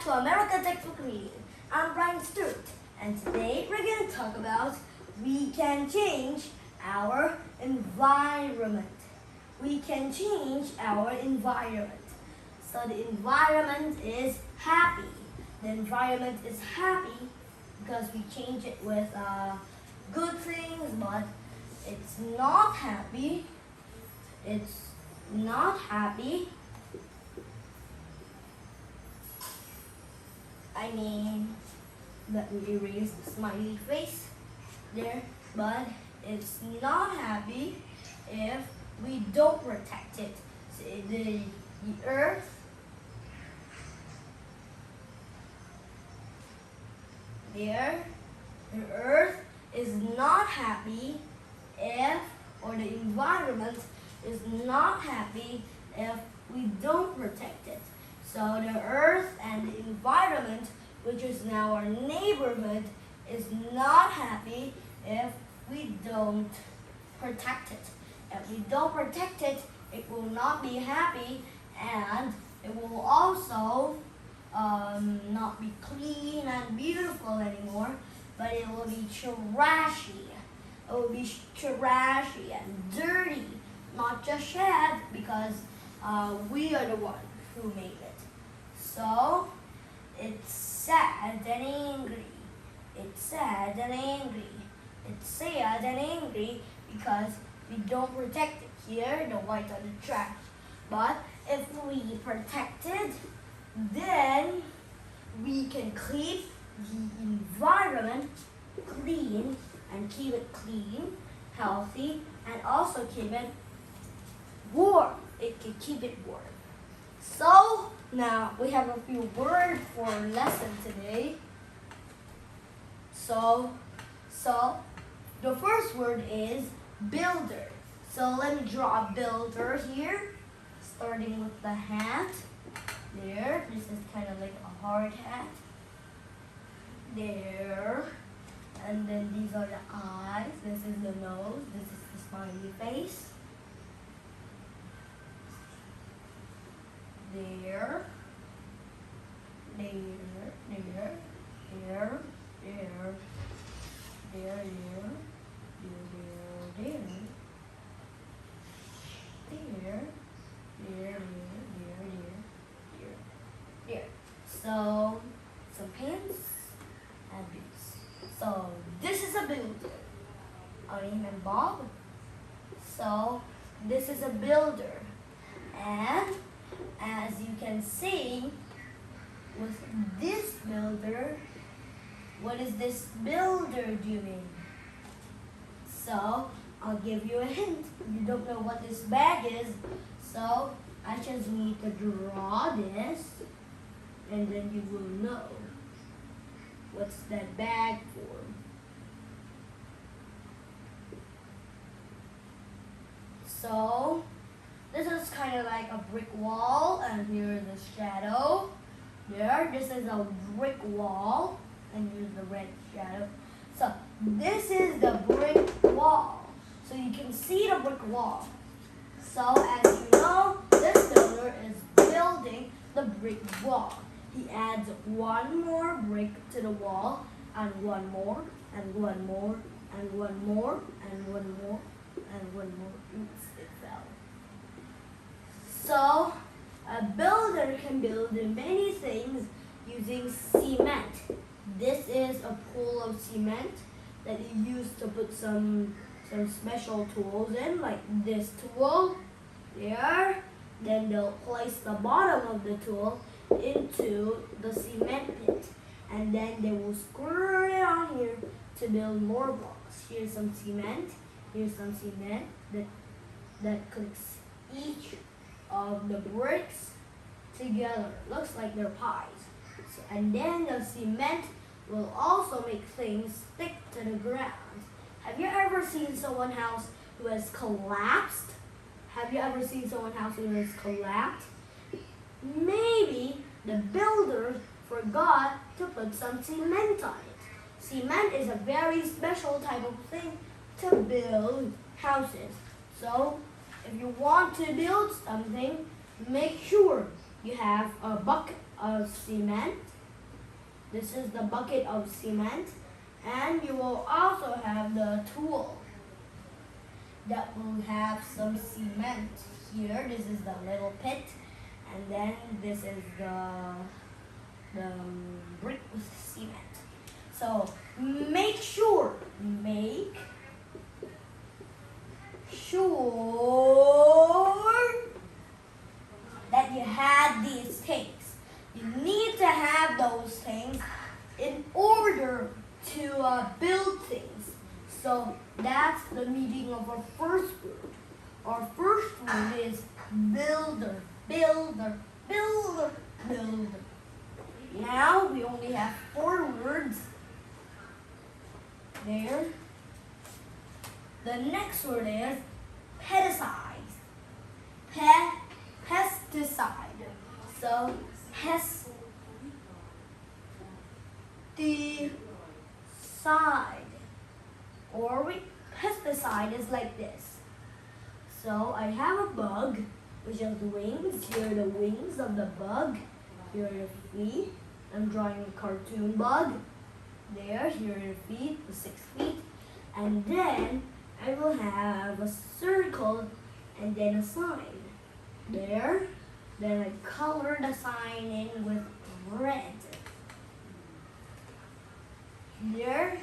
back to American Textbook Reading. I'm Brian Stewart, and today we're going to talk about we can change our environment. We can change our environment. So the environment is happy. The environment is happy because we change it with good things, but it's not happy. It's not happy. Let me erase the smiley face there, but it's not happy if we don't protect it. So the earth, the earth is not happy if, or the environment is not happy if we don't protect it. So the earth and the environment, which is now our neighborhood, is not happy if we don't protect it. If we don't protect it, it will not be happy, and it will also not be clean and beautiful anymore, but it will be trashy. It will be trashy and dirty, not just shed, because we are the one who made it. So it's sad and angry. It's sad and angry. It's sad and angry because we don't protect it. Here, the white on the trash. But if we protect it, then we can keep the environment clean and keep it clean, healthy, and also keep it warm. It can keep it warm. So now we have a few words for our lesson today. So the first word is builder. So let me draw a builder here, starting with the hat. There, this is kind of like a hard hat. There, and then these are the eyes. This is the nose. This is the smiley face. There, there, there, there, there, there, there. So, some pants and boots. So, this is a builder. Our name is Bob. So, this is a builder. And as you can see, with this builder, what is this builder doing? So, I'll give you a hint. You don't know what this bag is, so I just need to draw this, and then you will know what's that bag for. So, this is kind of like a brick wall, and here's the shadow. There, this is a brick wall, and here's the red shadow. So, this is the brick wall. So you can see the brick wall. So as you know, this builder is building the brick wall. He adds one more brick to the wall, and one more, and one more, and one more, and one more, and one more. Oops, it fell. So a builder can build many things using cement. This is a pool of cement that you use to put some special tools in, like this tool there. Then they'll place the bottom of the tool into the cement pit, and then they will squirt it on here to build more blocks. Here's some cement. Here's some cement that clicks each of the bricks together. Looks like they're pies. So, and then the cement will also make things stick to the ground. Have you ever seen someone's house who has collapsed? Have you ever seen someone's house who has collapsed? Maybe the builder forgot to put some cement on it. Cement is a very special type of thing to build houses. So if you want to build something, make sure you have a bucket of cement. This is the bucket of cement. And you will also have the tool that will have some cement here. This is the little pit, and then this is the brick with cement. So make sure that you had these things. You need to have those things in order to build things. So that's the meaning of our first word. Our first word is builder, builder, builder, builder. Now we only have 4 words there. The next word is pesticide. Pesticide. So pesticide. Pesticide is like this. So I have a bug which has wings. Here are the wings of the bug. Here are the feet. I'm drawing a cartoon bug. There, here are the feet, the 6 feet. And then I will have a circle and then a sign. There. Then I color the sign in with red. Here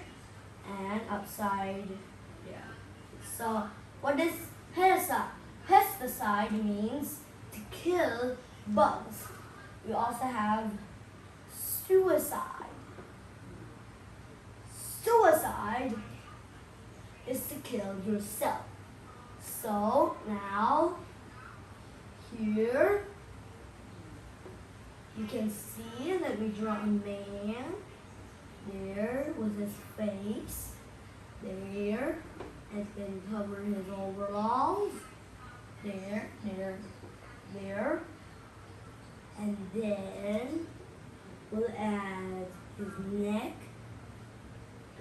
and upside there. So what is pesticide? Pesticide means to kill bugs. We also have suicide. Suicide is to kill yourself. So now here you can see that we draw a man there with his face there, and then cover his overalls there, and then we'll add his neck,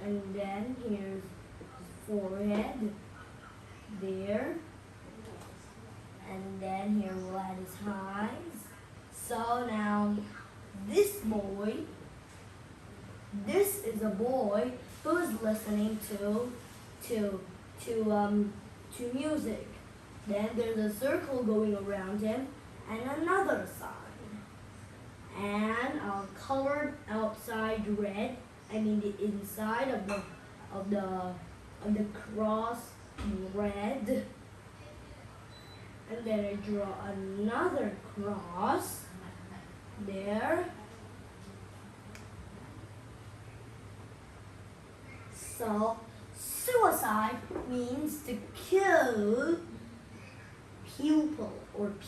and then here's his forehead there, and then here we'll add his eyes. So now this is a boy who is listening to music. Then there's a circle going around him and another sign. And I'll color outside red. I mean the inside of the cross red. And then I draw another cross there. So suicide means to kill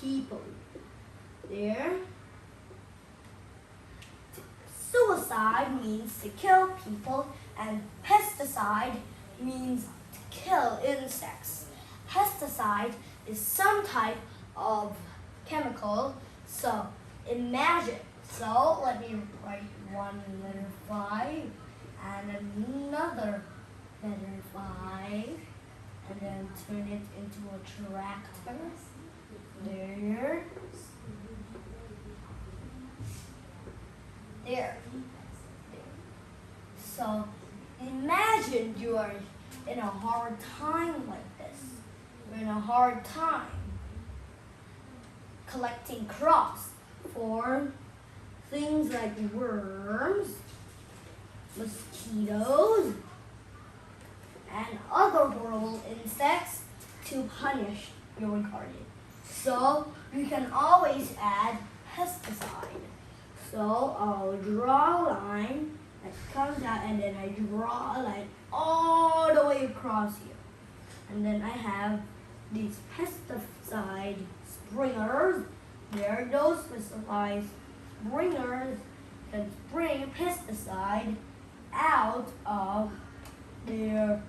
people. There. Suicide means to kill people, and pesticide means to kill insects. Pesticide is some type of chemical. So imagine. So let me write one letter 5 and another letter 5, and then turn it into a tractor. There. So imagine you are in a hard time like this. You're in a hard time collecting crops for things like worms, mosquitoes, and other horrible insects to punish your garden. So you can always add pesticide. So I'll draw a line that comes out, and then I draw a line all the way across here. And then I have these pesticide springers. There are those pesticide springers that spring pesticide out of their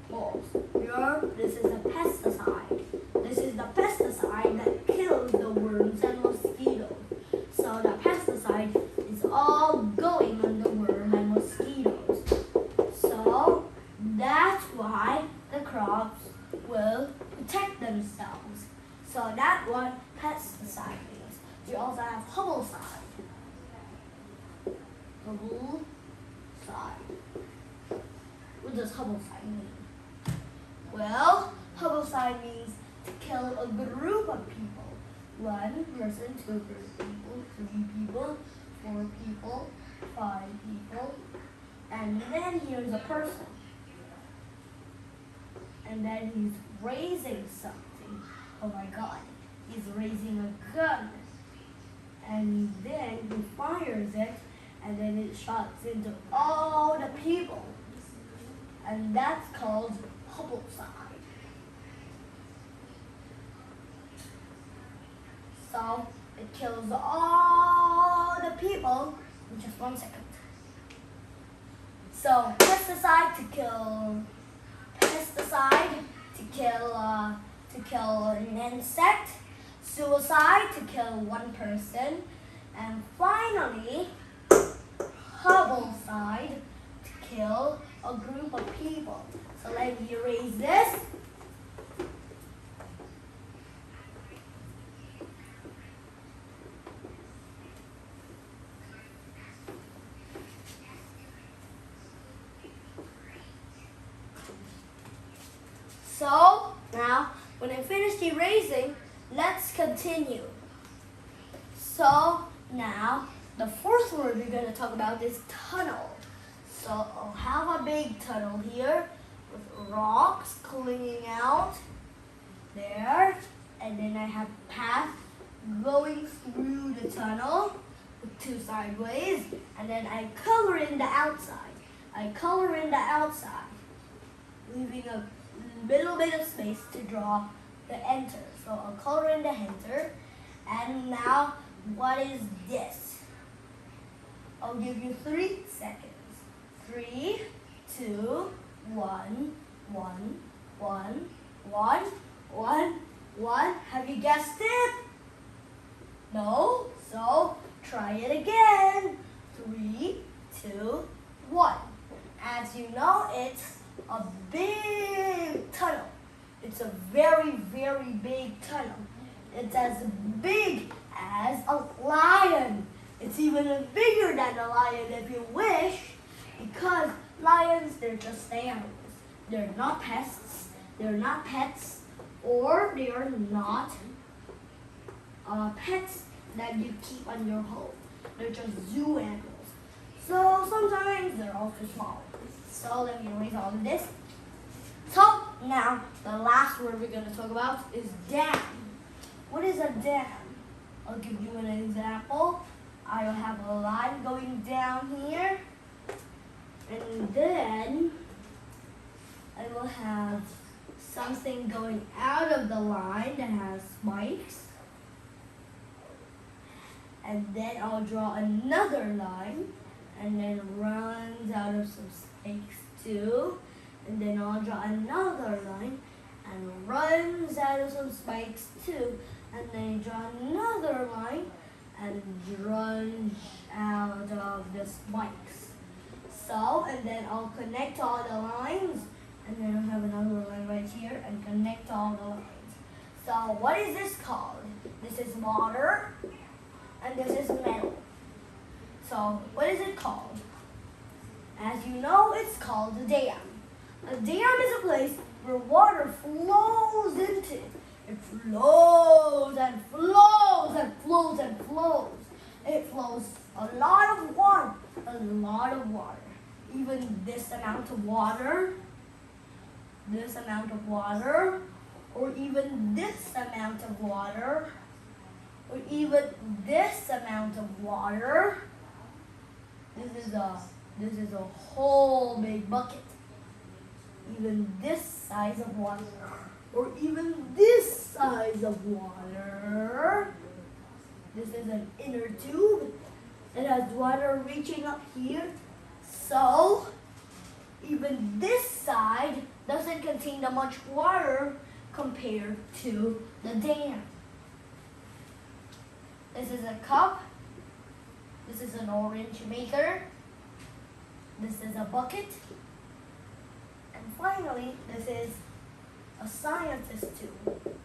balls. Here, this is a pesticide. This is the pesticide that kills the worms and mosquitoes. So the pesticide is all going on the worm and mosquitoes. So that's why the crops will protect themselves. So that's what pesticide means. We also have herbicide. Hubble side. What does Hubble side mean? Well, Hubble side means to kill a group of people. 1 person, 2 people, 3 people, 4 people, 5 people, and then here's a person. And then he's raising something. Oh my God, he's raising a gun. And then he fires it, and then it shots into all the people. And that's called Hubble side. So it kills all the people in just 1 second. So pesticide to kill an insect, suicide to kill 1 person, and finally Hubble side to kill a group of people. So let me erase this. So now, when I finished erasing, let's continue. So now, the fourth word we're going to talk about is tunnel. So I'll have a big tunnel here with rocks clinging out there, and then I have path going through the tunnel with 2 sideways, and then I color in the outside. Leaving a little bit of space to draw the enter. So I'll color in the enter. And now, what is this? I'll give you 3 seconds. 3, 2, 1, 1, 1, 1, 1, 1. Have you guessed it? No? So try it again. 3, 2, 1. As you know, it's a big tunnel. It's a very, very big tunnel. It's as big as a lion. It's even bigger than a lion if you wish, because lions, they're just animals. They're not pests. They're not pets, or they are not pets that you keep on your home. They're just zoo animals. So sometimes they're also small. So let me erase all of this. So now the last word we're going to talk about is dam. What is a dam? I'll give you an example. I will have a line going down here, and then I will have something going out of the line that has spikes, and then I'll draw another line, and then runs out of some spikes too, and then I'll draw another line and runs out of some spikes too, and then draw another line and runs out of the spikes. So, and then I'll connect all the lines, and then I'll have another line right here and connect all the lines. So what is this called? This is water, and this is metal. So what is it called? As you know, it's called a dam. A dam is a place where water flows into it. It flows and flows and flows and flows. It flows a lot of water, a lot of water. Even this amount of water, this amount of water, or even this amount of water, or even this amount of water. This is a whole big bucket. Even this size of water, or even this size of water. This is an inner tube. It has water reaching up here. So, even this side doesn't contain that much water compared to the dam. This is a cup. This is an orange maker. This is a bucket. And finally, this is a scientist tube.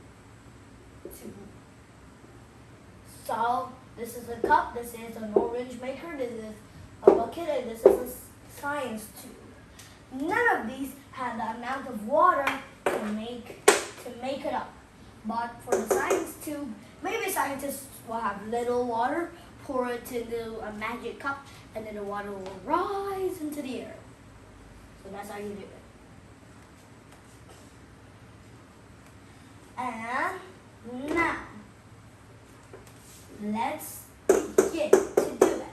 So, this is a cup. This is an orange maker. This is a bucket, and this is a science tube. None of these had the amount of water to make it up. But for the science tube, maybe scientists will have little water, pour it into a magic cup, and then the water will rise into the air. So that's how you do it. And now, let's get to do it.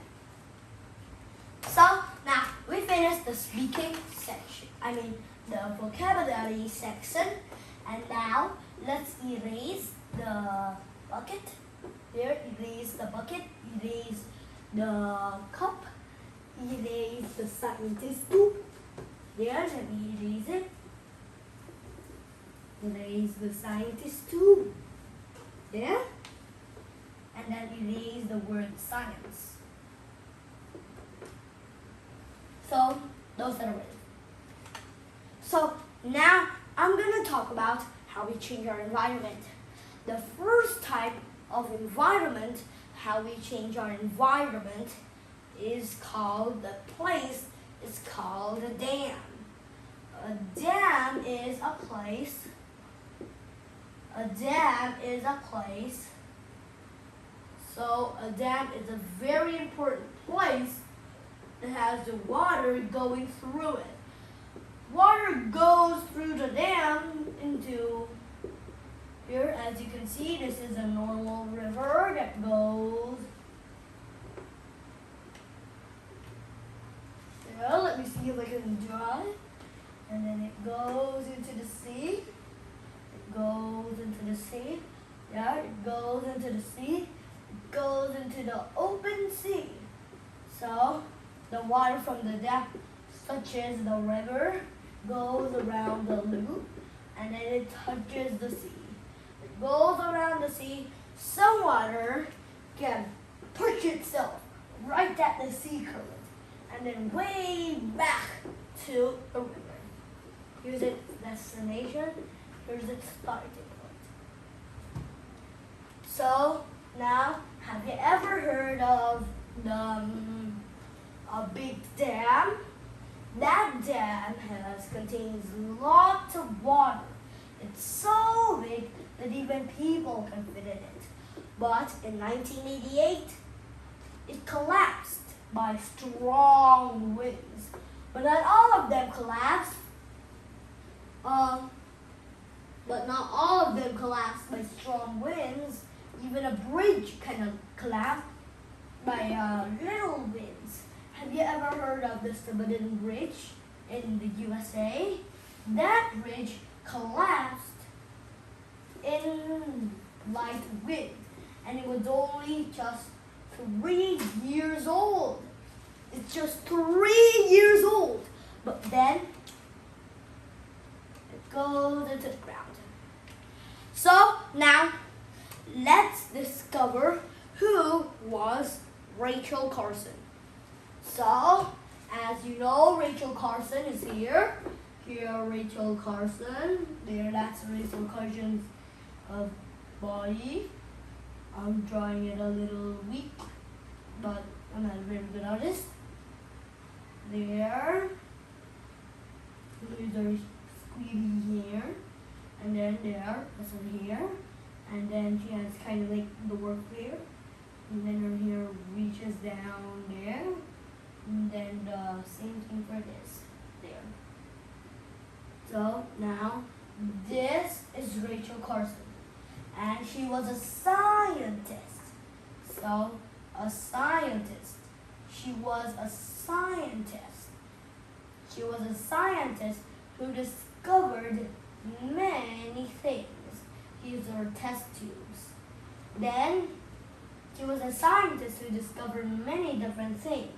So now we finished the speaking section. The vocabulary section. And now let's erase the bucket. Here, erase the bucket, erase the cup, erase the scientist tube. There, let me erase it. Erase the scientist tube. There. And then erase the word science. So, those are the words. So, now I'm going to talk about how we change our environment. The first type of environment, how we change our environment, is called a dam. A dam is a place. So a dam is a very important place that has the water going through it. Water goes through the dam into here. As you can see, this is a normal river that goes. Yeah, let me see if I can draw it. And then it goes into the sea. It goes into the sea. Yeah, it goes into the sea. It goes into the open sea. So the water from the dam, such as the river, goes around the loop, and then it touches the sea. It goes around the sea. Some water can push itself right at the sea current, and then way back to the river. Here's its destination. Here's its starting point. So now, have you ever heard of a big dam? That dam contains lots of water. It's so big that even people can fit in it. But in 1988, it collapsed by strong winds. But not all of them collapsed. By strong winds. Even a bridge kind of collapsed by little winds. Have you ever heard of the Stubborn Bridge in the USA? That bridge collapsed in light wind, and it was only just 3 years old. It's just 3 years old, but then it goes into the ground. So now let's discover who was Rachel Carson. So, as you know, Rachel Carson is here. Here, Rachel Carson. There, that's Rachel Carson's body. I'm drawing it a little weak, but I'm not a very good artist. There. Here's her squealy hair. And then there, that's her hair. And then she has kind of like the work hair. And then her hair reaches down there. And then the same thing for this, there. So now, this is Rachel Carson. And she was a scientist. So, a scientist. She was a scientist. She was a scientist who discovered many things. These are test tubes. Then, she was a scientist who discovered many different things.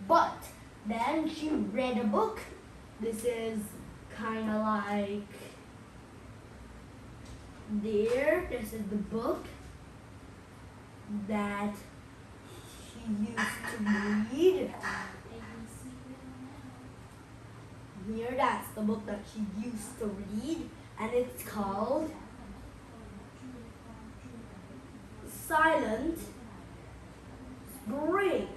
But then she read a book. This is kind of like there. This is the book that she used to read. Here, that's the book that she used to read, and it's called Silent Spring.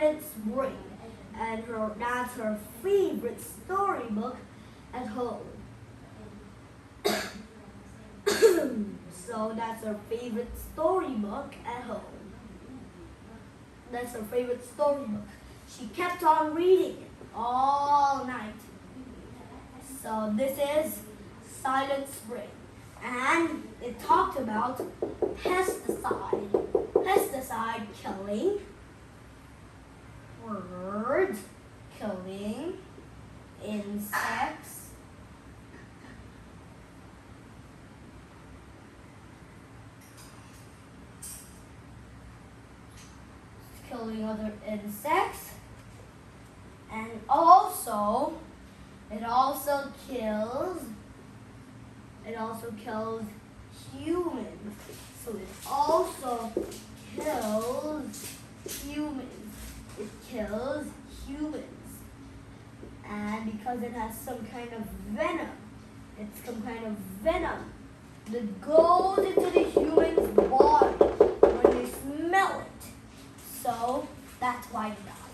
Silent Spring, and that's her favorite storybook at home. So that's her favorite storybook at home. That's her favorite storybook. She kept on reading it all night. So this is Silent Spring. And it talked about pesticide killing, birds killing, insects, killing other insects, and it also kills humans. So it also kills humans. It kills humans. And because it has some kind of venom, that goes into the human's body when they smell it. So that's why they die.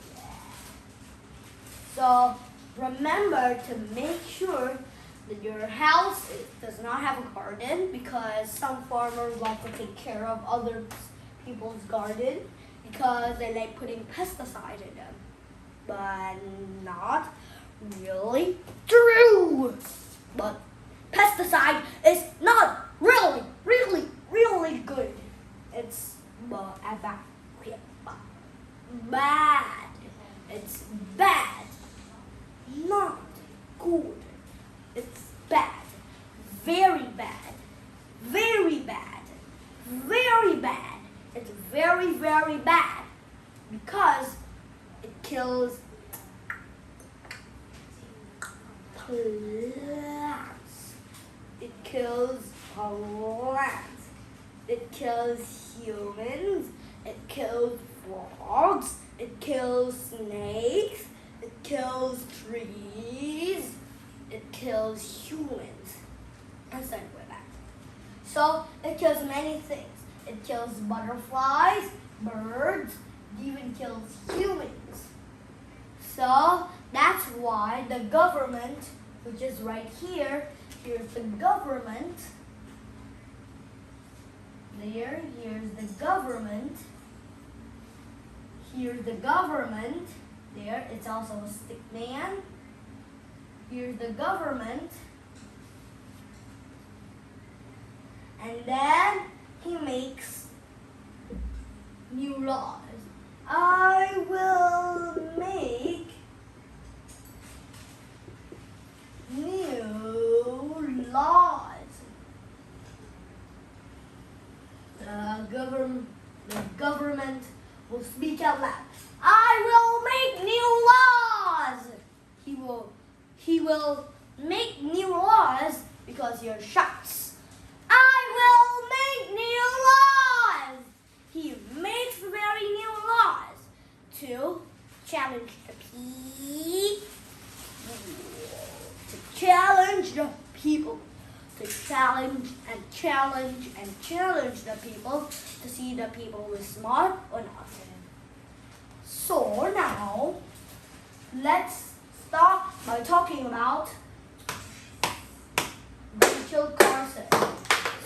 So remember to make sure that your house does not have a garden, because some farmers like to take care of other people's garden because they like putting pesticide in them. But not really true. But pesticide is not really good. It's bad. It's bad. Not good. It's bad. Very bad. Very bad. Very bad. It's very bad because it kills plants. It kills plants. It kills humans. It kills frogs. It kills snakes. It kills trees. It kills humans. And so with that. So it kills many things. It kills butterflies, birds, it even kills humans. So that's why the government, which is right here, here's the government. Here's the government. Here's the government. There, it's also a stick man. Here's the government. And then he makes new laws. I will make new laws. The government will speak out loud. I will make new laws. He will make new laws because you're sharks. I will make new laws. He makes very new laws to challenge the people. To challenge the people. To challenge the people to see the people is smart or not. So now, let's start by talking about Rachel Carson.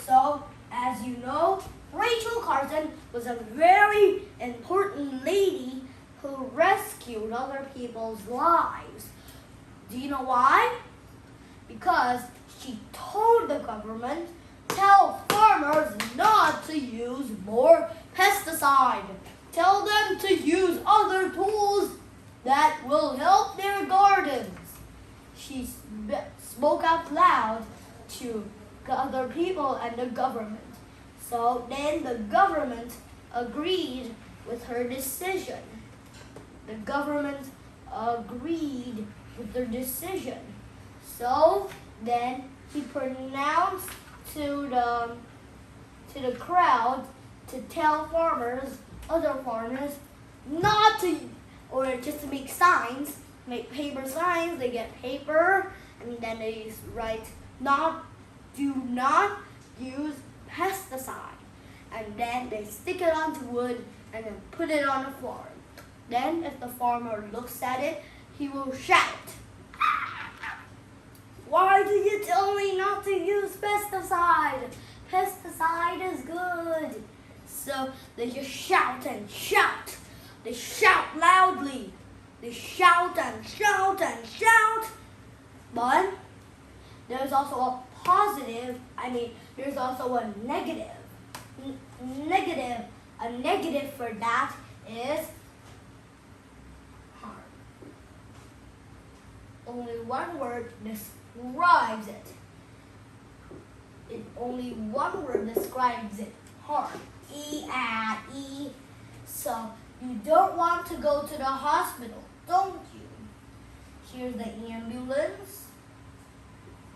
So, as you know, Rachel Carson was a very important lady who rescued other people's lives. Do you know why? Because she told the government, tell farmers not to use more pesticide. Tell them to use other tools that will help their gardens. She spoke out loud to the other people and the government. So then the government agreed with her decision. The government agreed with their decision. So then he pronounced to the crowd to tell farmers, other farmers, not to, or just to make signs, make paper signs. They get paper and then they write, do not use pesticide. And then they stick it onto wood and then put it on the farm. Then if the farmer looks at it, he will shout, "Why do you tell me not to use pesticide? Pesticide is good." So they just shout and shout. They shout loudly. They shout and shout and shout. But there's also a positive, there's also a negative. A negative for that is harm. Only one word describes it. Only one word describes it. Harm. E. So you don't want to go to the hospital, don't you? Here's the ambulance.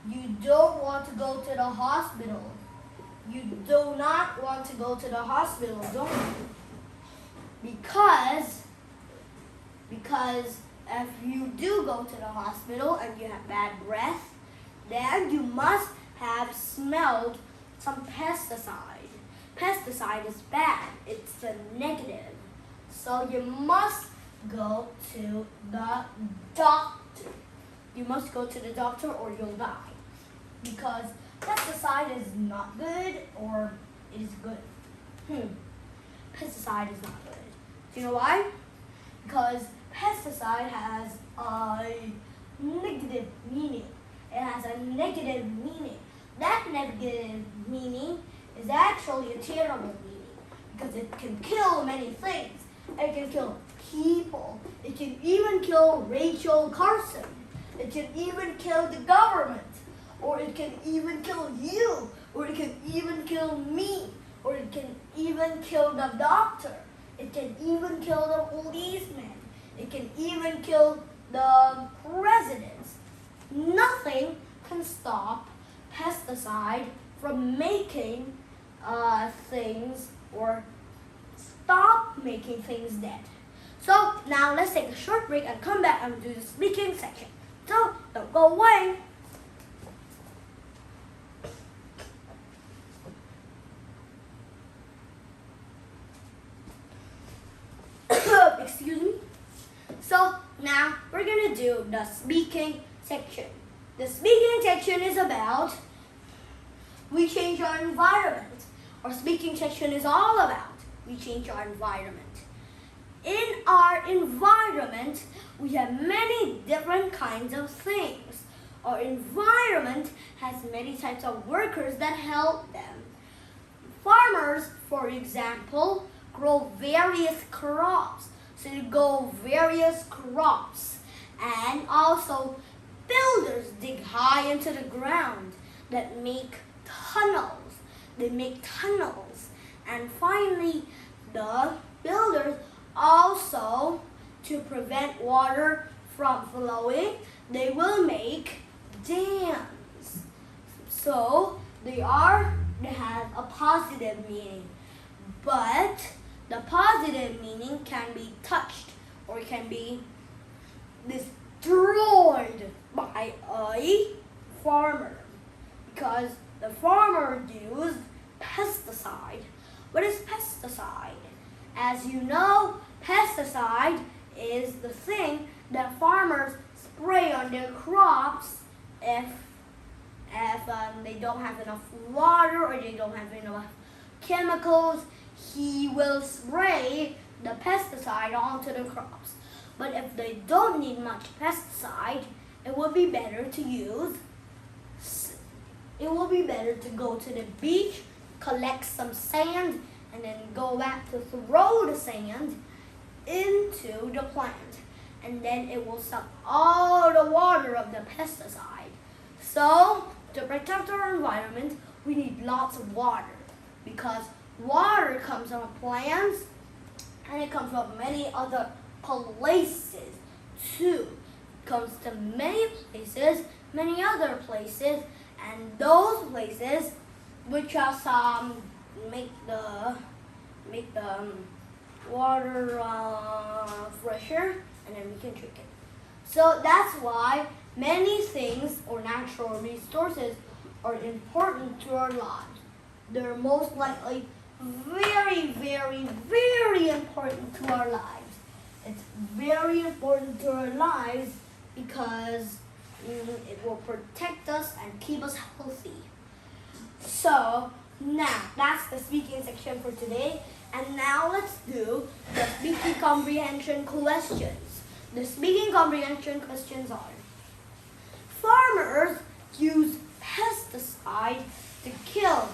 You don't want to go to the hospital. You do not want to go to the hospital, don't you? Because if you do go to the hospital and you have bad breath, then you must have smelled some pesticide. Pesticide is bad. It's a negative. So you must go to the doctor. You must go to the doctor or you'll die. Because pesticide is not good or it is good. Pesticide is not good. Do you know why? Because pesticide has a negative meaning. It has a negative meaning. That negative meaning is actually a terrible meaning because it can kill many things. It can kill people. It can even kill Rachel Carson. It can even kill the government. Or it can even kill you. Or it can even kill me. Or it can even kill the doctor. It can even kill the policeman. It can even kill the presidents. Nothing can stop pesticide from making things or stop making things dead. So now let's take a short break and come back and do the speaking section. So don't go away. Excuse me. So now we're gonna do the speaking section. The speaking section is about we change our environment. Our speaking section is all about we change our environment. In our environment, we have many different kinds of things. Our environment has many types of workers that help them. Farmers, for example, grow various crops. So you grow various crops. And also, builders dig high into the ground that make tunnels. They make tunnels. And finally, the builders also, to prevent water from flowing, they will make dams. So they have a positive meaning. But the positive meaning can be touched or can be destroyed by a farmer because the farmer used pesticide. What is pesticide? As you know, pesticide is the thing that farmers spray on their crops if they don't have enough water or they don't have enough chemicals. He will spray the pesticide onto the crops. But if they don't need much pesticide, it would be better to go to the beach, collect some sand, and then go back to throw the sand into the plant. And then it will suck all the water of the pesticide. So, to protect our environment, we need lots of water because water comes from plants and it comes from many other places too. It comes to many places, many other places, and those places which just make the water fresher, and then we can drink it. So that's why many things or natural resources are important to our lives. They're most likely very, very, very important to our lives. It's very important to our lives because it will protect us and keep us healthy. So now that's the speaking section for today. And now let's do the speaking comprehension questions. The speaking comprehension questions are: farmers use pesticide to kill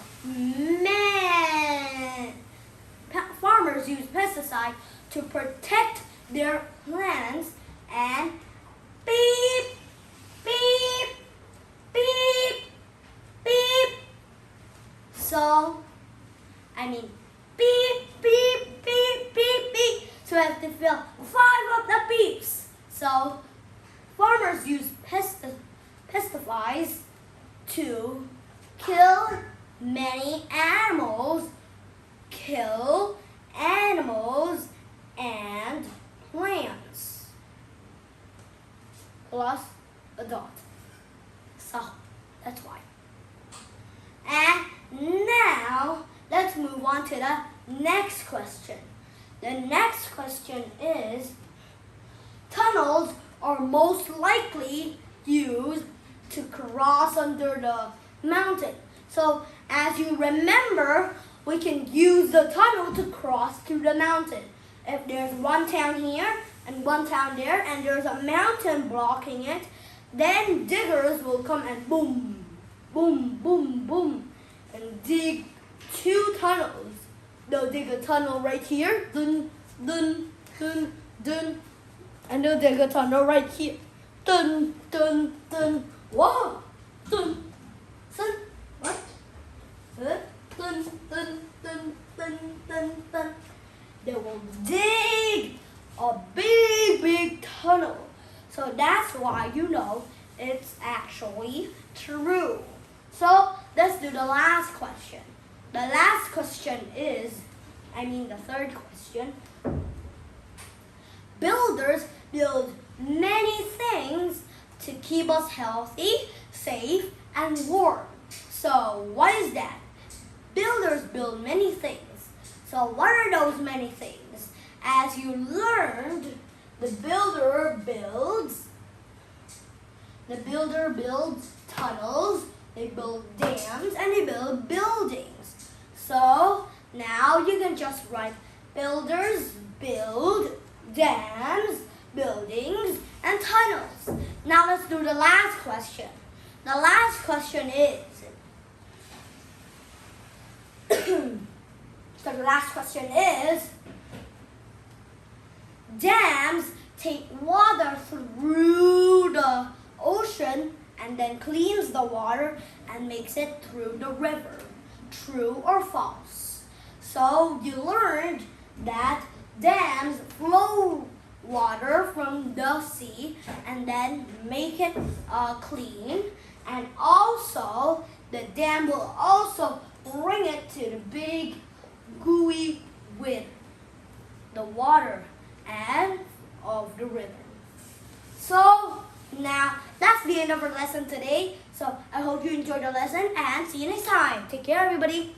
Farmers use pesticide to protect their plants and beep, beep, beep, beep. So, beep, beep, beep, beep, beep. So I have to fill 5 of the beeps. So, farmers use pesticides to kill many animals, and plants. Plus a dot. So that's why. And now let's move on to the next question. The next question is: tunnels are most likely used to cross under the mountain. So as you remember, we can use the tunnel to cross to the mountain. If there's one town here and one town there and there's a mountain blocking it, then diggers will come and boom, boom, boom, boom, and dig 2 tunnels. They'll dig a tunnel right here, dun, dun, dun, dun, and they'll dig a tunnel right here, dun, dun, dun, whoa, dun, dun, what? Dun, dun, dun, dun, dun, dun, dun. They will dig a big, big tunnel. So that's why it's actually true. So let's do the last question. The last question is, the third question. Builders build many things to keep us healthy, safe, and warm. So what is that? Builders build many things. So what are those many things? As you learned, the builder builds tunnels, they build dams, and they build buildings. So now you can just write: builders build dams, buildings, and tunnels. Now let's do the last question. The last question is, so the last question is, dams take water through the ocean and then cleans the water and makes it through the river. True or false? So you learned that dams flow water from the sea and then make it clean, and also the dam will also bring it to the big gooey with the water and of the river. So now that's the end of our lesson today. So I hope you enjoyed the lesson and see you next time. Take care, everybody.